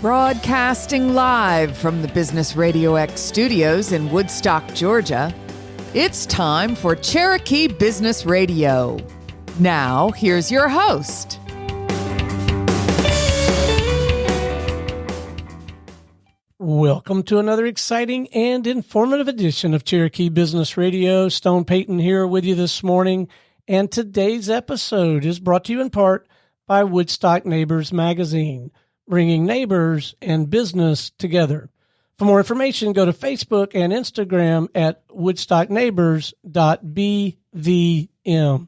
Broadcasting live from the Business RadioX studios in Woodstock, Georgia, it's time for Cherokee Business Radio. Now, here's your host. Welcome to another exciting and informative edition of Cherokee Business Radio. Stone Payton here with you this morning, and today's episode is brought to you in part by Woodstock Neighbors Magazine, bringing neighbors and business together. For more information, go to Facebook and Instagram at woodstockneighbors.bvm.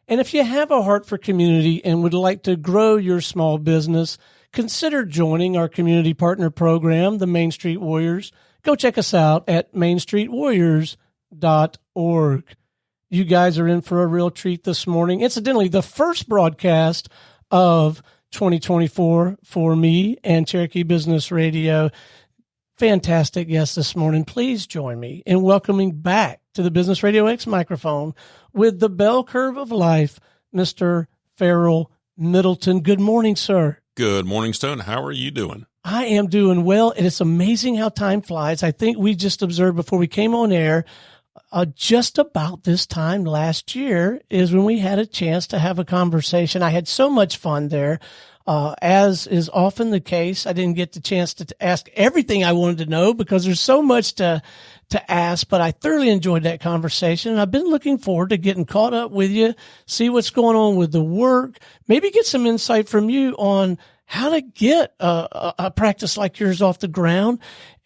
And if you have a heart for community and would like to grow your small business, consider joining our community partner program, the Main Street Warriors. Go check us out at mainstreetwarriors.org. You guys are in for a real treat this morning. Incidentally, the first broadcast of 2024 for me and Cherokee Business Radio. Fantastic guest this morning. Please join me in welcoming back to the Business RadioX microphone with the bell curve of life, Mr. Farrell Middleton. Good morning, sir. Good morning, Stone. How are you doing? I am doing well, and it's amazing how time flies. I think we just observed before we came on air, just about this time last year is when we had a chance to have a conversation. I had so much fun there. As is often the case, I didn't get the chance to ask everything I wanted to know because there's so much to ask, but I thoroughly enjoyed that conversation. And I've been looking forward to getting caught up with you, see what's going on with the work, maybe get some insight from you on how to get a practice like yours off the ground.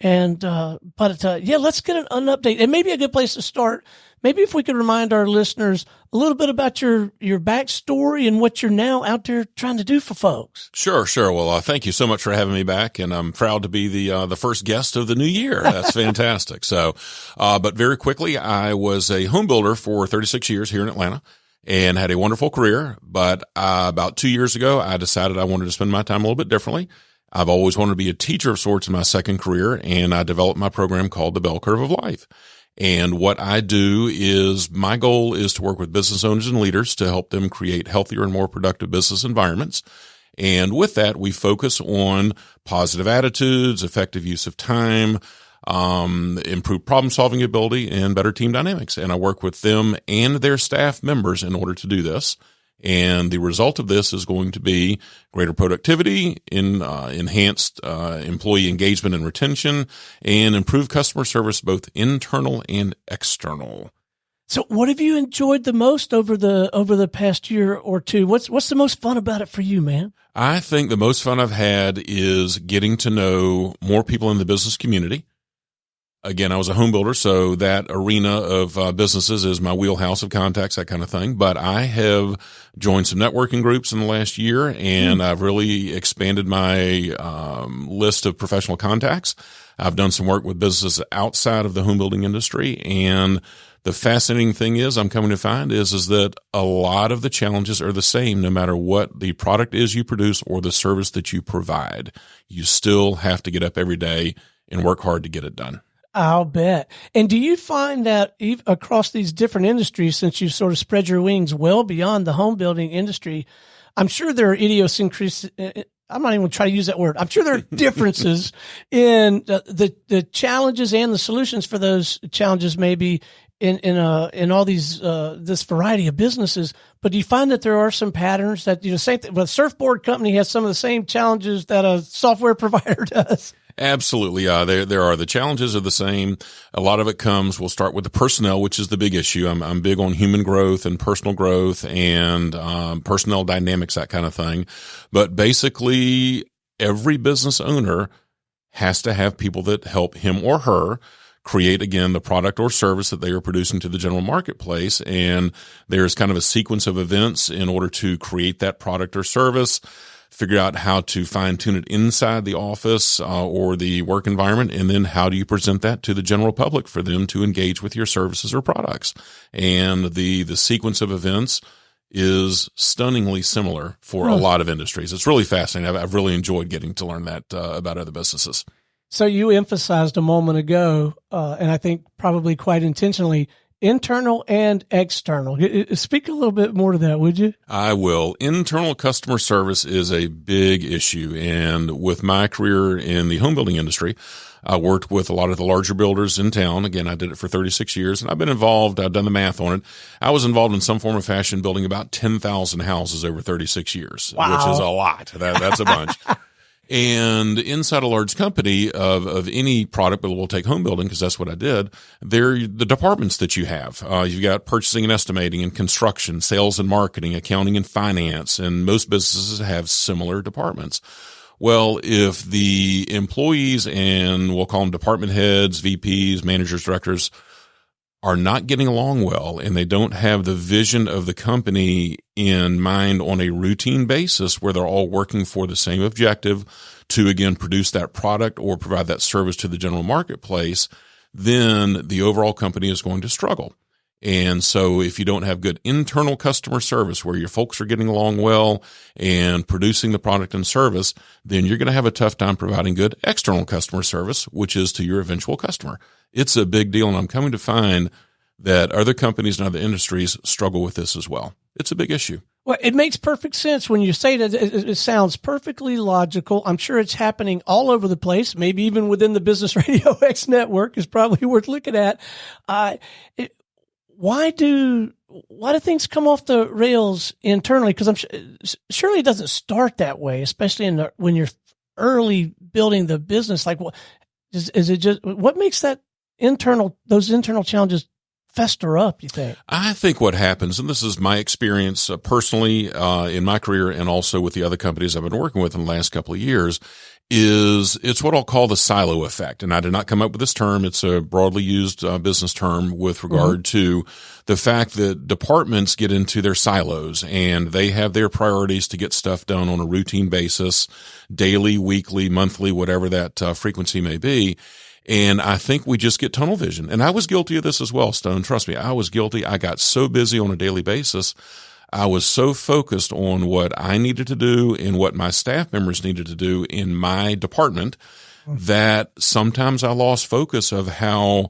And, let's get an update. And maybe a good place to start, maybe if we could remind our listeners a little bit about your backstory and what you're now out there trying to do for folks. Sure. Well, thank you so much for having me back, and I'm proud to be the first guest of the new year. That's fantastic. So, but very quickly, I was a home builder for 36 years here in Atlanta and had a wonderful career. But about 2 years ago, I decided I wanted to spend my time a little bit differently. I've always wanted to be a teacher of sorts in my second career, and I developed my program called the Bell Curve of Life. And what I do is my goal is to work with business owners and leaders to help them create healthier and more productive business environments. And with that, we focus on positive attitudes, effective use of time, improved problem-solving ability, and better team dynamics. And I work with them and their staff members in order to do this. And the result of this is going to be greater productivity, enhanced employee engagement and retention, and improved customer service, both internal and external. So what have you enjoyed the most over the past year or two? What's the most fun about it for you, man? I think the most fun I've had is getting to know more people in the business community. Again, I was a home builder, so that arena of businesses is my wheelhouse of contacts, that kind of thing. But I have joined some networking groups in the last year, and I've really expanded my list of professional contacts. I've done some work with businesses outside of the home building industry, and the fascinating thing is I'm coming to find is that a lot of the challenges are the same no matter what the product is you produce or the service that you provide. You still have to get up every day and work hard to get it done. I'll bet. And do you find that across these different industries, since you've sort of spread your wings well beyond the home building industry, I'm sure there are idiosyncrasies. I'm not even going to try to use that word. I'm sure there are differences in the challenges and the solutions for those challenges, maybe in all these this variety of businesses. But do you find that there are some patterns that same thing? Well, a surfboard company has some of the same challenges that a software provider does. Absolutely. There are. The challenges are the same. A lot of it we'll start with the personnel, which is the big issue. I'm big on human growth and personal growth and personnel dynamics, that kind of thing. But basically, every business owner has to have people that help him or her create, again, the product or service that they are producing to the general marketplace. And there's kind of a sequence of events in order to create that product or service, figure out how to fine-tune it inside the office or the work environment, and then how do you present that to the general public for them to engage with your services or products. And the sequence of events is stunningly similar for a lot of industries. It's really fascinating. I've really enjoyed getting to learn that about other businesses. So you emphasized a moment ago, and I think probably quite intentionally, internal and external. Speak a little bit more to that, would you? I will. Internal customer service is a big issue. And with my career in the home building industry, I worked with a lot of the larger builders in town. Again, I did it for 36 years, and I've been involved. I've done the math on it. I was involved in some form of fashion building about 10,000 houses over 36 years, wow. Which is a lot. That's a bunch. And inside a large company of any product, but we'll take home building because that's what I did. They're the departments that you have. You've got purchasing and estimating and construction, sales and marketing, accounting and finance, and most businesses have similar departments. Well, if the employees and we'll call them department heads, VPs, managers, directors are not getting along well and they don't have the vision of the company in mind on a routine basis where they're all working for the same objective to, again, produce that product or provide that service to the general marketplace, then the overall company is going to struggle. And so if you don't have good internal customer service where your folks are getting along well and producing the product and service, then you're going to have a tough time providing good external customer service, which is to your eventual customer. It's a big deal. And I'm coming to find that other companies and other industries struggle with this as well. It's a big issue. Well, it makes perfect sense when you say that. It sounds perfectly logical. I'm sure it's happening all over the place. Maybe even within the Business Radio X network is probably worth looking at. Why do things come off the rails internally? Because surely it doesn't start that way, especially when you're early building the business. Like, is it just what makes those internal challenges fester up, you think? I think what happens, and this is my experience personally in my career and also with the other companies I've been working with in the last couple of years, is it's what I'll call the silo effect. And I did not come up with this term. It's a broadly used business term with regard to the fact that departments get into their silos and they have their priorities to get stuff done on a routine basis, daily, weekly, monthly, whatever that frequency may be. And I think we just get tunnel vision. And I was guilty of this as well, Stone. Trust me, I was guilty. I got so busy on a daily basis. I was so focused on what I needed to do and what my staff members needed to do in my department that sometimes I lost focus of how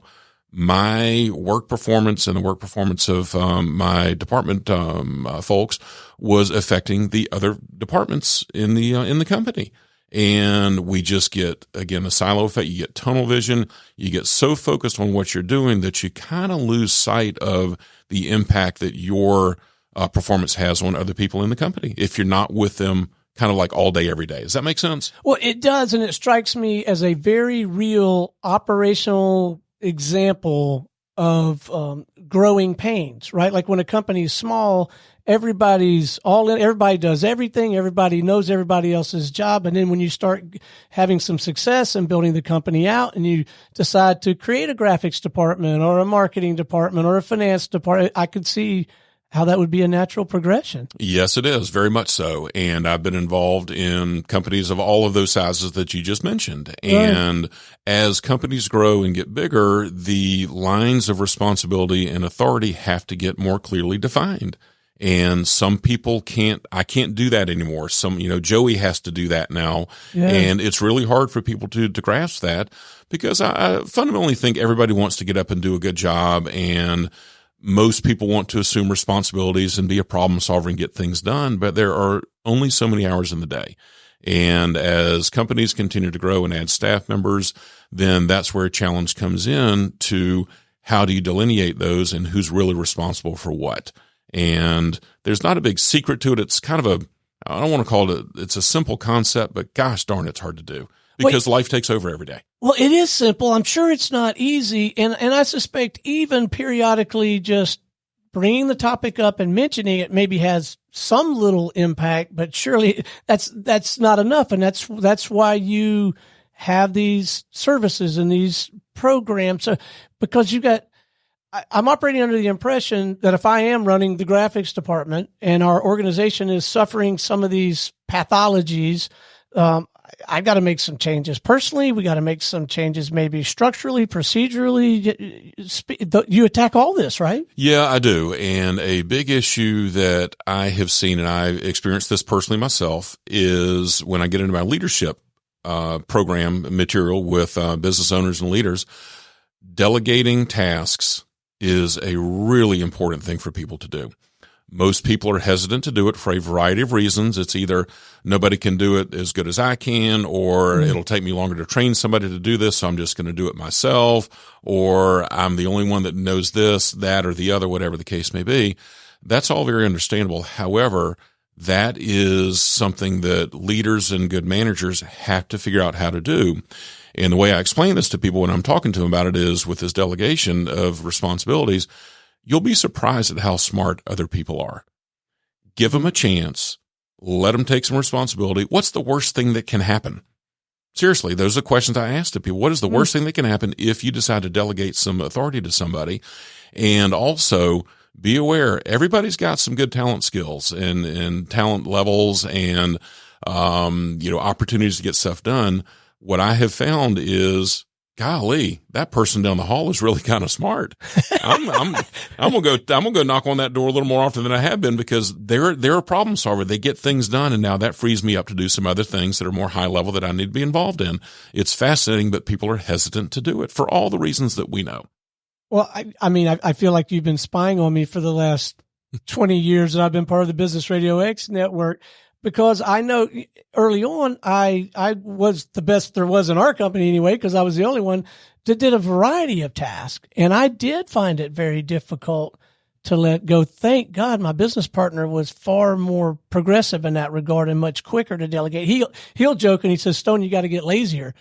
my work performance and the work performance of my department folks was affecting the other departments in the company. And we just get, again, a silo effect. You get tunnel vision. You get so focused on what you're doing that you kind of lose sight of the impact that your performance has on other people in the company if you're not with them kind of like all day, every day. Does that make sense? Well, it does. And it strikes me as a very real operational example of growing pains, right? Like when a company is small, everybody's all in, everybody does everything, everybody knows everybody else's job. And then when you start having some success and building the company out and you decide to create a graphics department or a marketing department or a finance department, I could see how that would be a natural progression. Yes, it is. Very much so. And I've been involved in companies of all of those sizes that you just mentioned. And as companies grow and get bigger, the lines of responsibility and authority have to get more clearly defined. And some people I can't do that anymore. Joey has to do that now. Yeah. And it's really hard for people to grasp that because I fundamentally think everybody wants to get up and do a good job, and most people want to assume responsibilities and be a problem solver and get things done, but there are only so many hours in the day. And as companies continue to grow and add staff members, then that's where a challenge comes in to how do you delineate those and who's really responsible for what. And there's not a big secret to it. It's kind of I don't want to call it it's a simple concept, but gosh darn, it's hard to do because life takes over every day. Well, it is simple. I'm sure it's not easy. And I suspect even periodically just bringing the topic up and mentioning it maybe has some little impact, but surely that's not enough. And that's why you have these services and these programs. So, because I'm operating under the impression that if I am running the graphics department and our organization is suffering some of these pathologies, I've got to make some changes personally. We got to make some changes, maybe structurally, procedurally. You attack all this, right? Yeah, I do. And a big issue that I have seen, and I've experienced this personally myself, is when I get into my leadership program material with business owners and leaders, delegating tasks is a really important thing for people to do. Most people are hesitant to do it for a variety of reasons. It's either nobody can do it as good as I can, or it'll take me longer to train somebody to do this, so I'm just going to do it myself, or I'm the only one that knows this, that, or the other, whatever the case may be. That's all very understandable. However, that is something that leaders and good managers have to figure out how to do. And the way I explain this to people when I'm talking to them about it is with this delegation of responsibilities, you'll be surprised at how smart other people are. Give them a chance. Let them take some responsibility. What's the worst thing that can happen? Seriously, those are the questions I ask to people. What is the worst thing that can happen if you decide to delegate some authority to somebody? And also be aware, everybody's got some good talent skills and talent levels and, opportunities to get stuff done. What I have found is, golly, that person down the hall is really kind of smart. I'm gonna go knock on that door a little more often than I have been, because they're a problem solver. They get things done, and now that frees me up to do some other things that are more high level that I need to be involved in. It's fascinating, but people are hesitant to do it for all the reasons that we know. Well, I feel like you've been spying on me for the last 20 years that I've been part of the Business RadioX network. Because I know early on, I was the best there was in our company anyway, because I was the only one that did a variety of tasks. And I did find it very difficult to let go. Thank God my business partner was far more progressive in that regard and much quicker to delegate. He'll joke and he says, Stone, you got to get lazier.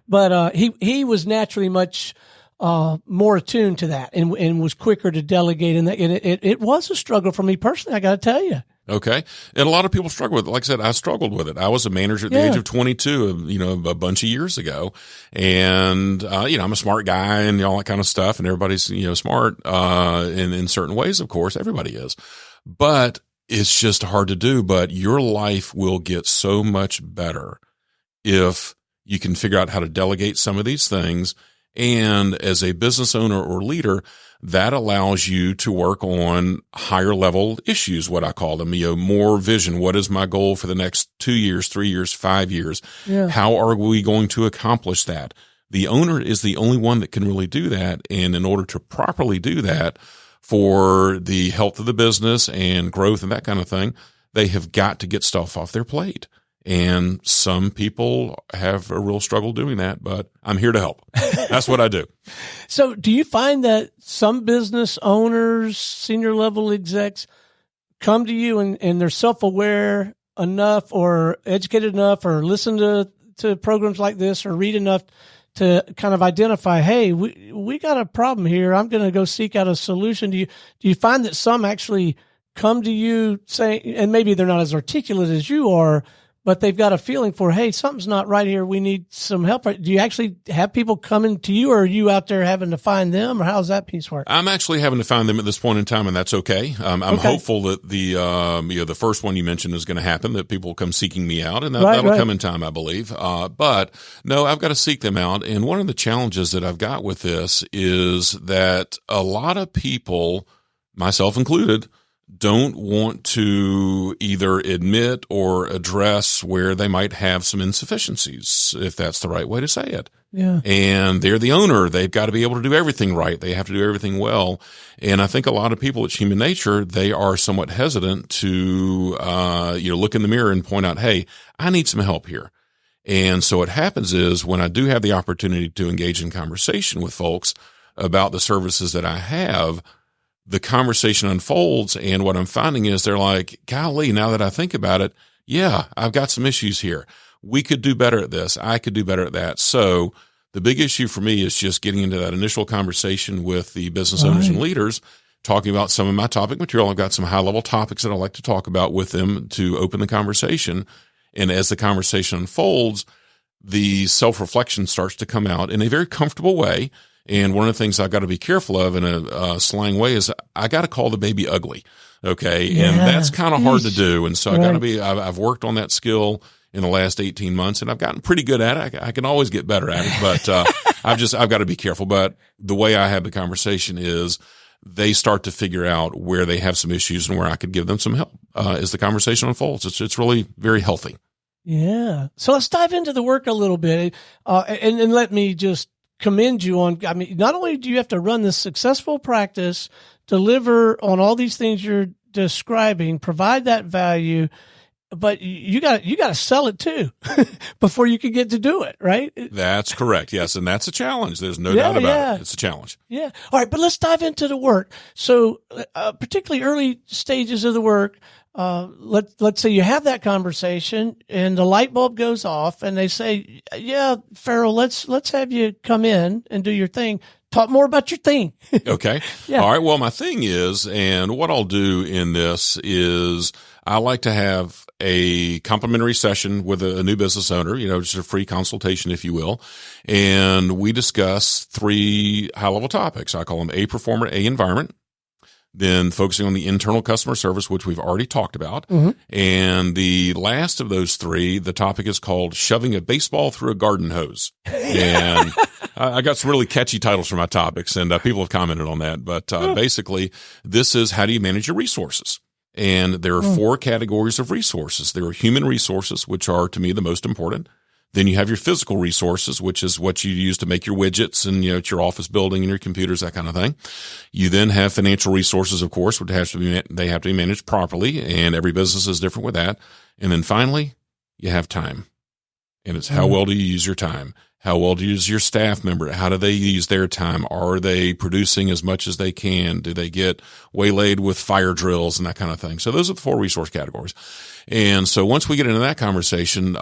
But he was naturally much more attuned to that and was quicker to delegate. And it was a struggle for me personally, I got to tell you. Okay. And a lot of people struggle with it. Like I said, I struggled with it. I was a manager at the age of 22, a bunch of years ago. And, I'm a smart guy and all that kind of stuff. And everybody's, smart, in certain ways, of course, everybody is, but it's just hard to do. But your life will get so much better if you can figure out how to delegate some of these things. And as a business owner or leader, that allows you to work on higher level issues, what I call them, more vision. What is my goal for the next 2 years, 3 years, 5 years? Yeah. How are we going to accomplish that? The owner is the only one that can really do that. And in order to properly do that for the health of the business and growth and that kind of thing, they have got to get stuff off their plate. And some people have a real struggle doing that, but I'm here to help. That's what I do. So do you find that some business owners, senior level execs come to you and they're self-aware enough or educated enough or listen to programs like this or read enough to kind of identify, hey, we got a problem here. I'm going to go seek out a solution. Do you find that some actually come to you saying, and maybe they're not as articulate as you are, but they've got a feeling for, hey, something's not right here. We need some help. Do you actually have people coming to you, or are you out there having to find them, or how's that piece work? I'm actually having to find them at this point in time, and that's okay. I'm hopeful that the first one you mentioned is going to happen, that people come seeking me out, and that'll come in time, I believe. But no, I've got to seek them out. And one of the challenges that I've got with this is that a lot of people, myself included, don't want to either admit or address where they might have some insufficiencies, if that's the right way to say it. Yeah. And they're the owner. They've got to be able to do everything right. They have to do everything well. And I think a lot of people, it's human nature, they are somewhat hesitant to, look in the mirror and point out, hey, I need some help here. And so what happens is when I do have the opportunity to engage in conversation with folks about the services that I have, the conversation unfolds, and what I'm finding is they're like, golly, now that I think about it, yeah, I've got some issues here. We could do better at this. I could do better at that. So the big issue for me is just getting into that initial conversation with the business owners and leaders, talking about some of my topic material. I've got some high-level topics that I like to talk about with them to open the conversation. And as the conversation unfolds, the self-reflection starts to come out in a very comfortable way. And one of the things I've got to be careful of in a slang way is I got to call the baby ugly. Okay. Yeah. And that's kind of hard to do. And so I got to be, I've worked on that skill in the last 18 months and I've gotten pretty good at it. I can always get better at it, but, I've got to be careful. But the way I have the conversation is they start to figure out where they have some issues and where I could give them some help, as the conversation unfolds. It's really very healthy. Yeah. So let's dive into the work a little bit. And let me just commend you on, I mean, not only do you have to run this successful practice, deliver on all these things you're describing, provide that value, but you got to sell it too before you can get to do it, right? That's correct. Yes. And that's a challenge. There's no doubt about it. It's a challenge. Yeah. All right. But let's dive into the work. So, particularly early stages of the work, let's say you have that conversation and the light bulb goes off and they say, yeah, Farrell, let's have you come in and do your thing. Talk more about your thing. Okay. Yeah. All right. Well, my thing is, and what I'll do in this is I like to have a complimentary session with a new business owner, just a free consultation, if you will. And we discuss 3 high-level topics. I call them A, performer, A, environment. Then focusing on the internal customer service, which we've already talked about. Mm-hmm. And the last of those 3, the topic is called shoving a baseball through a garden hose. And I got some really catchy titles for my topics, and people have commented on that. But basically, this is how do you manage your resources? And there are 4 categories of resources. There are human resources, which are, to me, the most important. Then you have your physical resources, which is what you use to make your widgets and, it's your office building and your computers, that kind of thing. You then have financial resources, of course, which they have to be managed properly, and every business is different with that. And then finally, you have time. And it's how well do you use your time? How well do you use your staff member? How do they use their time? Are they producing as much as they can? Do they get waylaid with fire drills and that kind of thing? So those are the 4 resource categories. And so once we get into that conversation,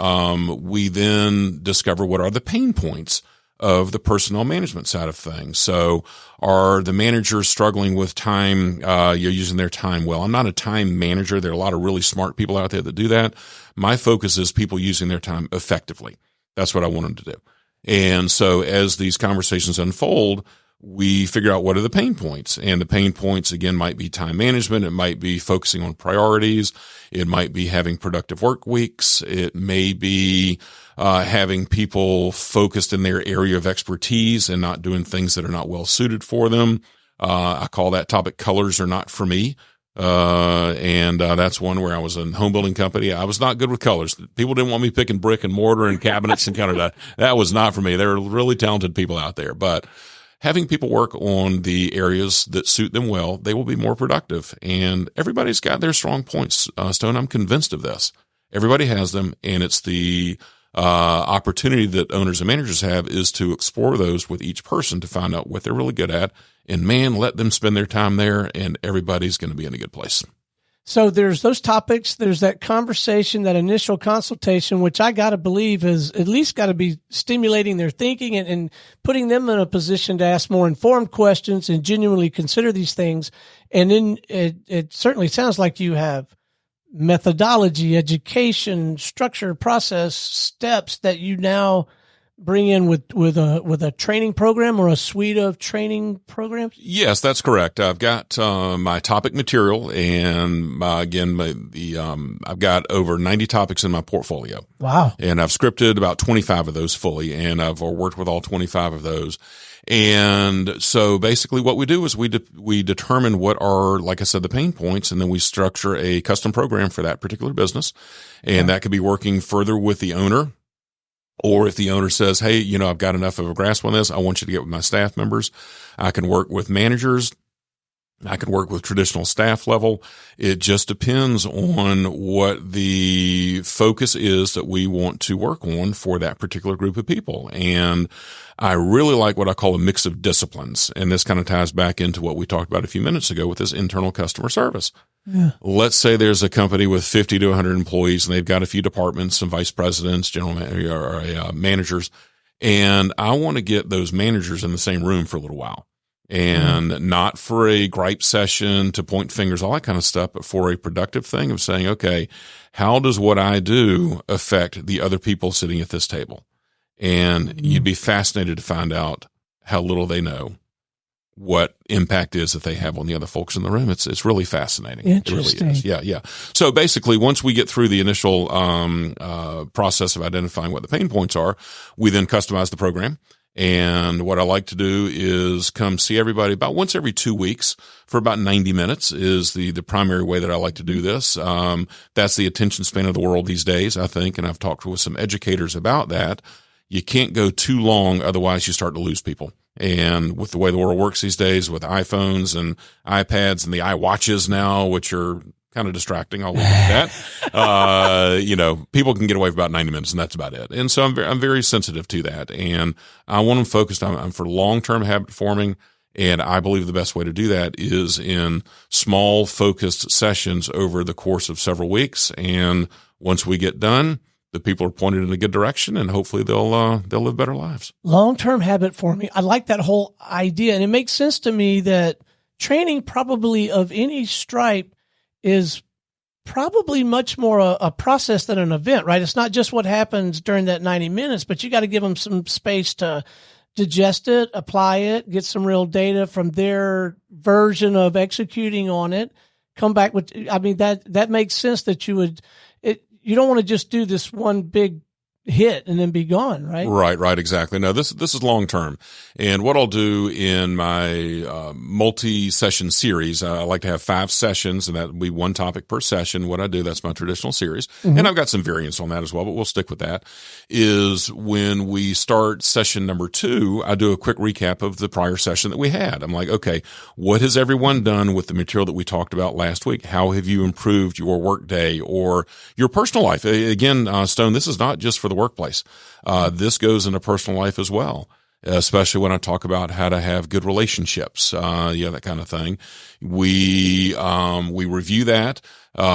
we then discover what are the pain points of the personnel management side of things. So are the managers struggling with time, using their time well? I'm not a time manager. There are a lot of really smart people out there that do that. My focus is people using their time effectively. That's what I want them to do. And so as these conversations unfold, we figure out what are the pain points. And the pain points, again, might be time management. It might be focusing on priorities. It might be having productive work weeks. It may be having people focused in their area of expertise and not doing things that are not well suited for them. I call that topic colors are not for me. And that's one where I was in a home building company. I was not good with colors. People didn't want me picking brick and mortar and cabinets and kind of that was not for me. There are really talented people out there, but having people work on the areas that suit them well, they will be more productive. And everybody's got their strong points, Stone. I'm convinced of this. Everybody has them, and it's the opportunity that owners and managers have is to explore those with each person to find out what they're really good at. And man, let them spend their time there, and everybody's going to be in a good place. So there's those topics. There's that conversation, that initial consultation, which I got to believe is at least got to be stimulating their thinking and putting them in a position to ask more informed questions and genuinely consider these things. And then it certainly sounds like you have methodology, education, structure, process, steps that you now bring in with a training program or a suite of training programs? Yes, that's correct. I've got my topic material, and I've got over 90 topics in my portfolio. Wow! And I've scripted about 25 of those fully, and I've worked with all 25 of those. And so basically what we do is we determine what are, like I said, the pain points, and then we structure a custom program for that particular business. And that could be working further with the owner. Or if the owner says, hey, I've got enough of a grasp on this, I want you to get with my staff members. I can work with managers. I can work with traditional staff level. It just depends on what the focus is that we want to work on for that particular group of people. And I really like what I call a mix of disciplines. And this kind of ties back into what we talked about a few minutes ago with this internal customer service. Yeah. Let's say there's a company with 50 to 100 employees, and they've got a few departments, some vice presidents, general managers. And I want to get those managers in the same room for a little while. And not for a gripe session to point fingers, all that kind of stuff, but for a productive thing of saying, okay, how does what I do affect the other people sitting at this table? And you'd be fascinated to find out how little they know what impact is that they have on the other folks in the room. It's really fascinating. Interesting. It really is. Yeah. So basically, once we get through the initial process of identifying what the pain points are, we then customize the program. And what I like to do is come see everybody about once every 2 weeks for about 90 minutes is the primary way that I like to do this. That's the attention span of the world these days, I think. And I've talked with some educators about that. you can't go too long. Otherwise you start to lose people. And with the way the world works these days with iPhones and iPads and the iWatches now, which are kind of distracting, I'll leave it at that. People can get away with about 90 minutes and that's about it. And so I'm very sensitive to that. And I want them focused on for long-term habit forming. And I believe the best way to do that is in small focused sessions over the course of several weeks. And once we get done, the people are pointed in a good direction and hopefully they'll live better lives. Long-term habit forming. I like that whole idea. And it makes sense to me that training probably of any stripe is probably much more a process than an event, right? It's not just what happens during that 90 minutes, but you got to give them some space to digest it, apply it, get some real data from their version of executing on it, come back with, that makes sense that you don't want to just do this one big hit and then be gone, right? Right, exactly. No, this is long term. And what I'll do in my multi-session series, I like to have 5 sessions, and that will be one topic per session. What I do, that's my traditional series. Mm-hmm. And I've got some variants on that as well, but we'll stick with that, is when we start session number 2, I do a quick recap of the prior session that we had. I'm like, okay, what has everyone done with the material that we talked about last week? How have you improved your work day or your personal life? Again, Stone, this is not just for the workplace. This goes into personal life as well, especially when I talk about how to have good relationships, that kind of thing. We review that,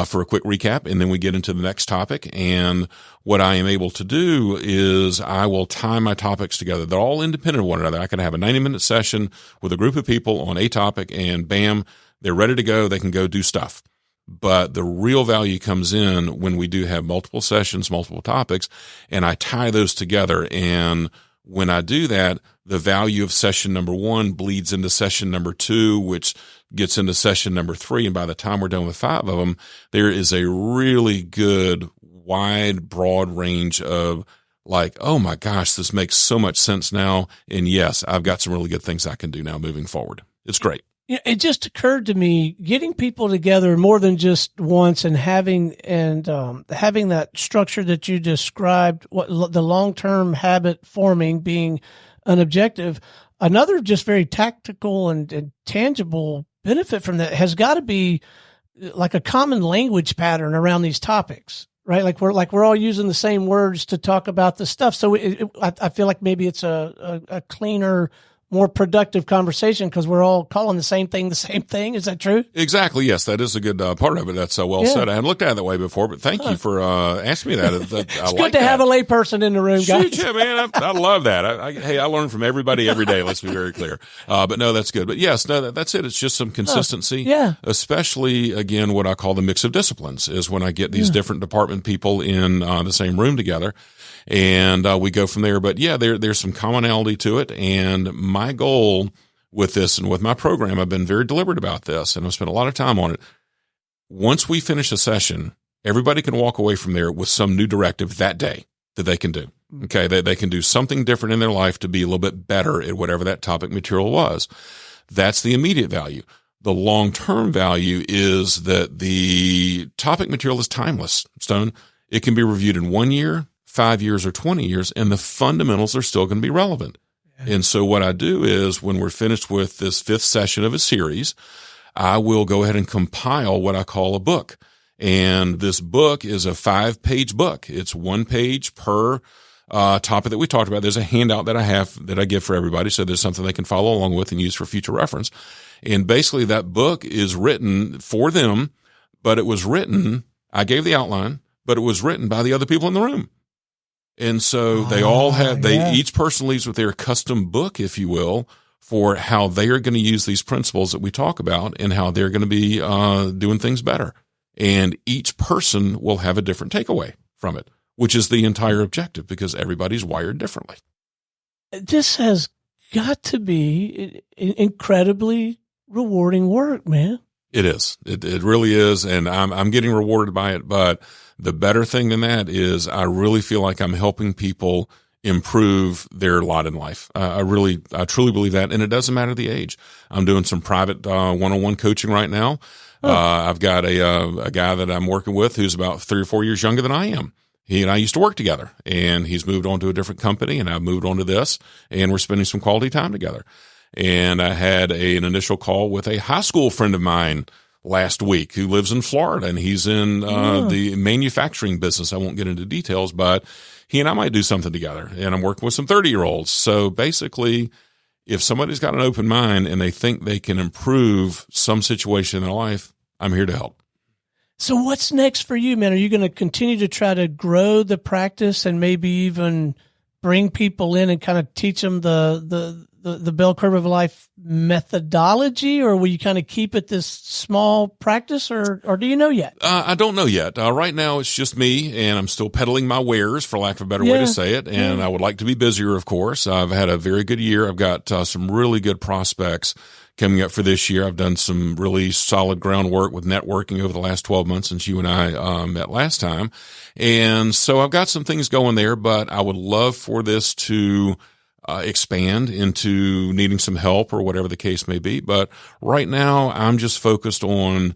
for a quick recap, and then we get into the next topic. And what I am able to do is I will tie my topics together. They're all independent of one another. I can have a 90-minute session with a group of people on a topic and bam, they're ready to go. They can go do stuff. But the real value comes in when we do have multiple sessions, multiple topics, and I tie those together. And when I do that, the value of session number 1 bleeds into session number 2, which gets into session number 3. And by the time we're done with 5 of them, there is a really good, wide, broad range of like, oh my gosh, this makes so much sense now. And yes, I've got some really good things I can do now moving forward. It's great. It just occurred to me, getting people together more than just once and having that structure that you described, the long-term habit forming being an objective. Another just very tactical and tangible benefit from that has got to be like a common language pattern around these topics, right? Like we're all using the same words to talk about the stuff. So I feel like maybe it's a cleaner, more productive conversation because we're all calling the same thing. Is that true? Exactly. Yes, that is a good part of it. That's well said. I hadn't looked at it that way before, but thank you for asking me that. It's good to have a layperson in the room, guys. Shoot, yeah, man, I love that. I learn from everybody every day. Let's be very clear. But no, that's good. But yes, no, that's it. It's just some consistency. Yeah. Especially again, what I call the mix of disciplines is when I get these different department people in the same room together. And we go from there. But yeah, there's some commonality to it. And my goal with this and with my program, I've been very deliberate about this, and I've spent a lot of time on it. Once we finish a session, everybody can walk away from there with some new directive that day that they can do. Okay, they can do something different in their life to be a little bit better at whatever that topic material was. That's the immediate value. The long-term value is that the topic material is timeless, Stone. It can be reviewed in 1 year, 5 years, or 20 years, and the fundamentals are still going to be relevant. Yeah. And so what I do is when we're finished with this 5th session of a series, I will go ahead and compile what I call a book. And this book is a 5-page book. It's 1 page per topic that we talked about. There's a handout that I give for everybody. So there's something they can follow along with and use for future reference. And basically that book is written for them, but it was written, I gave the outline, but it was written by the other people in the room. And so they all have, each person leaves with their custom book, if you will, for how they are going to use these principles that we talk about and how they're going to be doing things better. And each person will have a different takeaway from it, which is the entire objective because everybody's wired differently. This has got to be incredibly rewarding work, man. It is. It really is. And I'm getting rewarded by it. But the better thing than that is I really feel like I'm helping people improve their lot in life. I truly believe that. And it doesn't matter the age. I'm doing some private one-on-one coaching right now. I've got a guy that I'm working with who's about 3 or 4 years younger than I am. he and I used to work together, and he's moved on to a different company, and I've moved on to this, and we're spending some quality time together. And I had an initial call with a high school friend of mine last week who lives in Florida, and he's in the manufacturing business. I won't get into details, but he and I might do something together, and I'm working with some 30-year-olds. So basically, if somebody's got an open mind and they think they can improve some situation in their life, I'm here to help. So what's next for you, man? Are you going to continue to try to grow the practice and maybe even bring people in and kind of teach them the bell curve of life methodology, or will you kind of keep it this small practice, or do you know yet? I don't know yet. Right now it's just me, and I'm still peddling my wares, for lack of a better way to say it. And I would like to be busier, of course. I've had a very good year. I've got some really good prospects coming up for this year. I've done some really solid groundwork with networking over the last 12 months since you and I met last time. And so I've got some things going there, but I would love for this to expand into needing some help or whatever the case may be. But right now I'm just focused on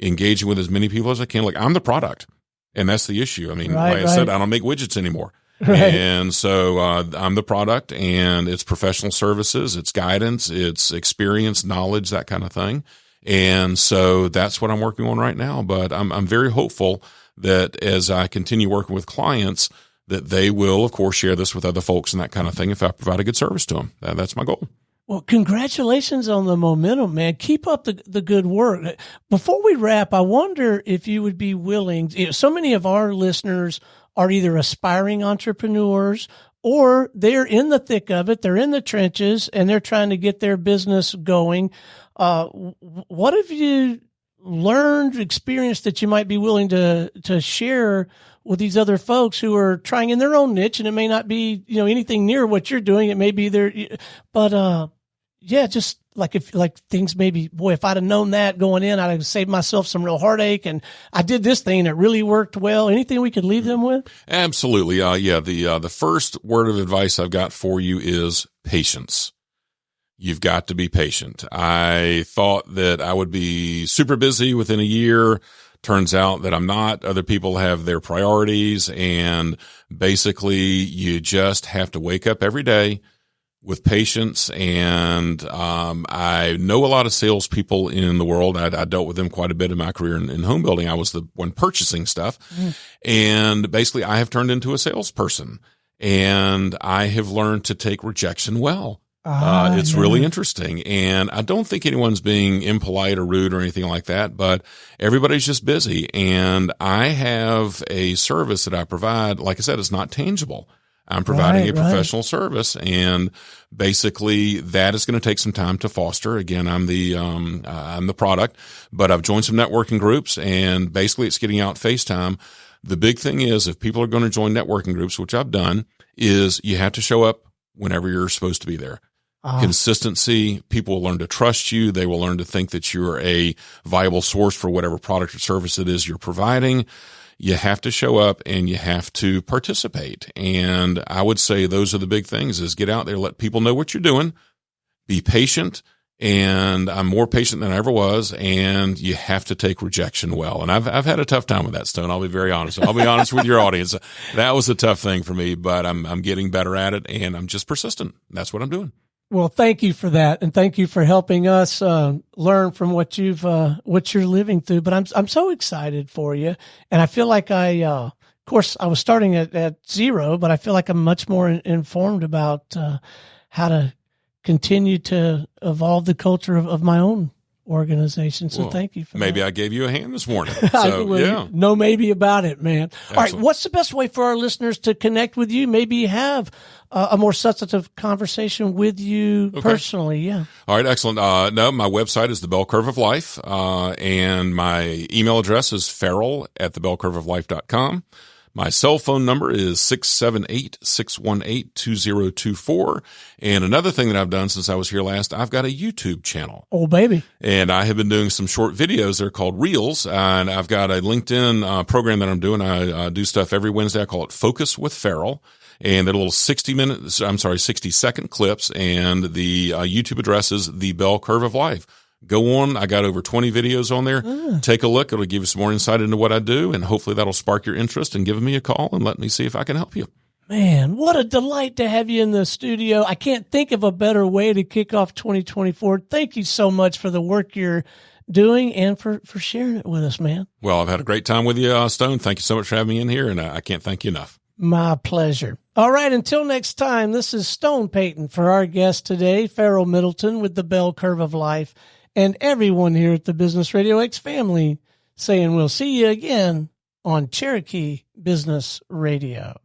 engaging with as many people as I can. Like, I'm the product, and that's the issue. I mean, I said, I don't make widgets anymore. Right. And so I'm the product, and it's professional services, it's guidance, it's experience, knowledge, that kind of thing. And so that's what I'm working on right now. But I'm very hopeful that as I continue working with clients, that they will, of course, share this with other folks and that kind of thing if I provide a good service to them. That's my goal. Well, congratulations on the momentum, man. Keep up the good work. Before we wrap, I wonder if you would be willing. So many of our listeners are either aspiring entrepreneurs or they're in the thick of it. They're in the trenches and they're trying to get their business going. What have you learned, experienced that you might be willing to share with these other folks who are trying in their own niche? And it may not be, anything near what you're doing. It may be just like things maybe, boy, if I'd have known that going in, I'd have saved myself some real heartache, and I did this thing and it really worked well. Anything we could leave them with? Absolutely. The first word of advice I've got for you is patience. You've got to be patient. I thought that I would be super busy within a year. Turns out that I'm not. Other people have their priorities, and basically you just have to wake up every day with patience. And I know a lot of salespeople in the world. I dealt with them quite a bit in my career in home building. I was the one purchasing stuff. And basically I have turned into a salesperson, and I have learned to take rejection well. It's really interesting. And I don't think anyone's being impolite or rude or anything like that, but everybody's just busy. And I have a service that I provide. Like I said, it's not tangible. I'm providing a professional service, and basically that is going to take some time to foster. Again, I'm the product, but I've joined some networking groups, and basically it's getting out FaceTime. The big thing is, if people are going to join networking groups, which I've done, is you have to show up whenever you're supposed to be there. Consistency. People will learn to trust you. They will learn to think that you're a viable source for whatever product or service it is you're providing. You have to show up and you have to participate. And I would say those are the big things: is get out there, let people know what you're doing, be patient. And I'm more patient than I ever was. And you have to take rejection well. And I've had a tough time with that, Stone. I'll be very honest. I'll be honest with your audience. That was a tough thing for me, but I'm getting better at it, and I'm just persistent. That's what I'm doing. Well, thank you for that, and thank you for helping us learn from what you're living through. But I'm so excited for you, and I feel like of course, I was starting at zero, but I feel like I'm much more informed about how to continue to evolve the culture of my own organization. So thank you for maybe that. I gave you a hand this morning. So, yeah. No maybe about it, man. Excellent. All right. What's the best way for our listeners to connect with you? Maybe have a more substantive conversation with you personally. Yeah. All right. Excellent. No, my website is The Bell Curve of Life. And my email address is Farrell@thebellcurveoflife.com. My cell phone number is 678-618-2024. And another thing that I've done since I was here last, I've got a YouTube channel. Oh, baby. And I have been doing some short videos. They're called Reels. And I've got a LinkedIn program that I'm doing. I do stuff every Wednesday. I call it Focus with Farrell. And they're little 60-second clips. And the YouTube address is The Bell Curve of Life. Go on. I got over 20 videos on there. Take a look. It'll give you some more insight into what I do, and hopefully that'll spark your interest in giving me a call and let me see if I can help you. Man, what a delight to have you in the studio. I can't think of a better way to kick off 2024. Thank you so much for the work you're doing and for sharing it with us, man. Well, I've had a great time with you, Stone. Thank you so much for having me in here, and I can't thank you enough. My pleasure. All right, until next time, this is Stone Payton for our guest today, Farrell Middleton with the Bell Curve of Life, and everyone here at the Business Radio X family saying we'll see you again on Cherokee Business Radio.